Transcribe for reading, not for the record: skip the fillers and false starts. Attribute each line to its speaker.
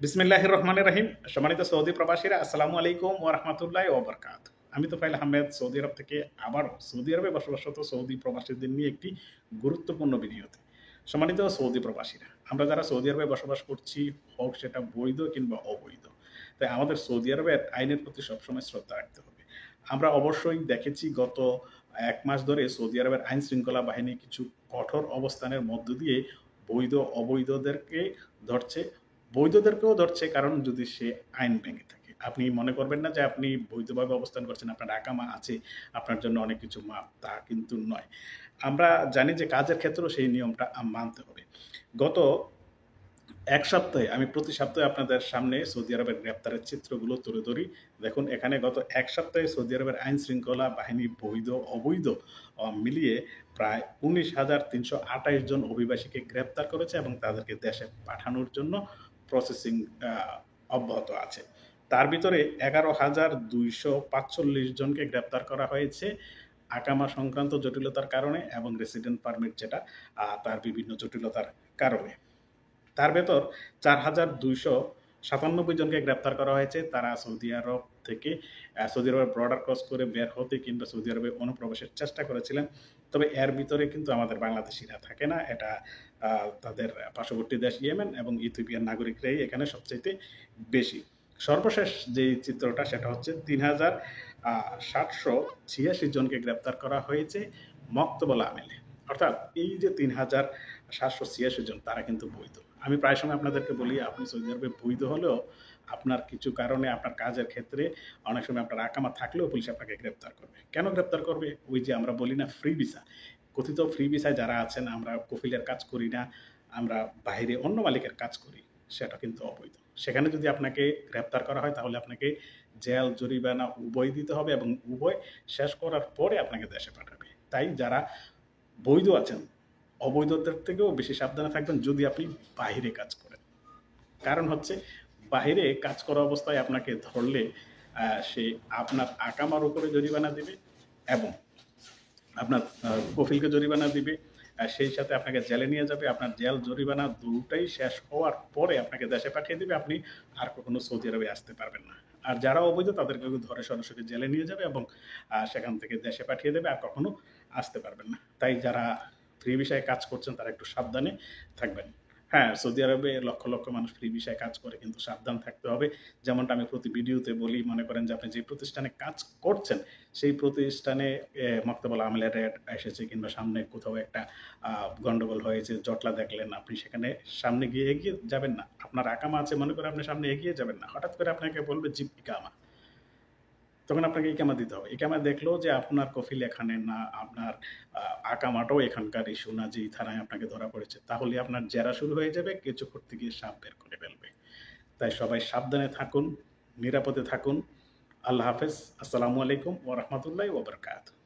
Speaker 1: বিসমিল্লাহির রহমানির রহিম। সম্মানিত সৌদি প্রবাসীরা, আসসালামু আলাইকুম ওয়া রাহমাতুল্লাহি ওয়া বারাকাতুহু। আমি তোফায়েল আহমেদ সৌদি আরব থেকে আবারও সৌদি আরবে বসবাসরত সৌদি প্রবাসীদের নিয়ে একটি গুরুত্বপূর্ণ ভিডিওতে। সম্মানিত সৌদি প্রবাসীরা, আমরা যারা সৌদি আরবে বসবাস করছি, হোক সেটা বৈধ কিংবা অবৈধ, তাই আমাদের সৌদি আরবের আইনের প্রতি সবসময় শ্রদ্ধা রাখতে হবে। আমরা অবশ্যই দেখেছি গত ১ মাস ধরে সৌদি আরবের আইন শৃঙ্খলা বাহিনী কিছু কঠোর অবস্থানের মধ্য দিয়ে বৈধ অবৈধদেরকে ধরছে। বৈধদেরকেও ধরছে, কারণ যদি সে আইন ভেঙে থাকে। আপনি মনে করবেন না যে আপনি বৈধভাবে অবস্থান করছেন, আপনার আকামা আছে, আপনার জন্য অনেক কিছু মাপ, তা কিন্তু নয়। আমরা জানি যে কাজের ক্ষেত্রেও সেই নিয়মটা মানতে হবে। গত ১ সপ্তাহে আমি প্রতি সপ্তাহে আপনাদের সামনে সৌদি আরবের গ্রেপ্তারের চিত্রগুলো তুলে ধরি। দেখুন, এখানে গত ১ সপ্তাহে সৌদি আরবের আইন শৃঙ্খলা বাহিনী বৈধ অবৈধ মিলিয়ে প্রায় ১৯,৩২৮ জন অভিবাসীকে গ্রেপ্তার করেছে এবং তাদেরকে দেশে পাঠানোর জন্য প্রসেসিং অব্যাহত আছে। তার ভিতরে ১১,২৪৫ জনকে গ্রেপ্তার করা হয়েছে আকামা সংক্রান্ত জটিলতার কারণে এবং রেসিডেন্ট পারমিট যেটা তার বিভিন্ন জটিলতার কারণে। তার ভেতর ৪,২৯৭ জনকে গ্রেপ্তার করা হয়েছে। তারা সৌদি আরব থেকে সৌদি আরবের বর্ডার ক্রস করে বের হতে কিংবা সৌদি আরবে অনুপ্রবেশের চেষ্টা করেছিলেন। তবে এর ভিতরে কিন্তু আমাদের বাংলাদেশিরা থাকে না। এটা তাদের পার্শ্ববর্তী দেশ ইয়েমেন এবং ইথিওপিয়ার নাগরিকরাই এখানে সবচাইতে বেশি। সর্বশেষ যেই চিত্রটা সেটা হচ্ছে ৩,৭৮৬ জনকে গ্রেপ্তার করা হয়েছে মক্তবল আমেলে। অর্থাৎ এই যে ৩,৭৮৬ জন, তারা কিন্তু বৈধ। আমি প্রায় সময় আপনাদেরকে বলি, আপনি সৌদি আরবে বৈধ হলেও আপনার কিছু কারণে আপনার কাজের ক্ষেত্রে অনেক সময় আপনার আকামা থাকলেও পুলিশ আপনাকে গ্রেপ্তার করবে। কেন গ্রেপ্তার করবে? ওই যে আমরা বলি না, ফ্রি ভিসা। কথিত ফ্রি ভিসায় যারা আছেন, আমরা কফিলের কাজ করি না, আমরা বাইরে অন্য মালিকের কাজ করি, সেটা কিন্তু অবৈধ। সেখানে যদি আপনাকে গ্রেপ্তার করা হয় তাহলে আপনাকে জেল, জরিমানা উভয় দিতে হবে এবং উভয় শেষ করার পরে আপনাকে দেশে পাঠাবে। তাই যারা বৈধ আছেন, অবৈধদের থেকেও বেশি সাবধানে থাকবেন যদি আপনি বাহিরে কাজ করেন। কারণ হচ্ছে, বাহিরে কাজ করা অবস্থায় আপনাকে ধরলে সে আপনার আকামার উপরে জরিমানা দিবে এবং আপনার কফিলকে জরিমানা দিবে। সেই সাথে আপনাকে জেলে নিয়ে যাবে। আপনার জেল, জরিমানা দুটাই শেষ হওয়ার পরে আপনাকে দেশে পাঠিয়ে দিবে। আপনি আর কখনো সৌদি আরবে আসতে পারবেন না। আর যারা অবৈধ তাদেরকে ধরে সরাসরি জেলে নিয়ে যাবে এবং সেখান থেকে দেশে পাঠিয়ে দেবে, আর কখনো আসতে পারবেন না। তাই যারা ফ্রি ভিসায় কাজ করছেন তারা একটু সাবধানে থাকবেন। হ্যাঁ, সৌদি আরবে লক্ষ লক্ষ মানুষ ফ্রি ভিসায় কাজ করে, কিন্তু সাবধান থাকতে হবে। যেমনটা আমি প্রতি ভিডিওতে বলি, মনে করেন যে আপনি যে প্রতিষ্ঠানে কাজ করছেন সেই প্রতিষ্ঠানে মক্তবল আমেলের রেড এসেছে কিংবা সামনে কোথাও একটা গন্ডগোল হয়েছে, জটলা দেখলেন, আপনি সেখানে সামনে গিয়ে এগিয়ে যাবেন না। আপনার আকামা আছে মনে করে আপনি সামনে এগিয়ে যাবেন না। হঠাৎ করে আপনাকে বলবে জিপ ইকামা, তখন আপনাকে ইকামা দিতে হবে। ইকামা দেখলেও যে আপনার কফিল এখানে না, আপনার আকামাটাও এখানকার ইস্যু না, যেই থানায় আপনাকে ধরা পড়েছে, তাহলে আপনার জেরা শুরু হয়ে যাবে, কিছু করতে গিয়ে সাপ বের করে ফেলবে। তাই সবাই সাবধানে থাকুন, নিরাপদে থাকুন। আল্লাহ হাফেজ। আসসালামু আলাইকুম ওয়া রাহমাতুল্লাহি ওয়া বারাকাতুহু।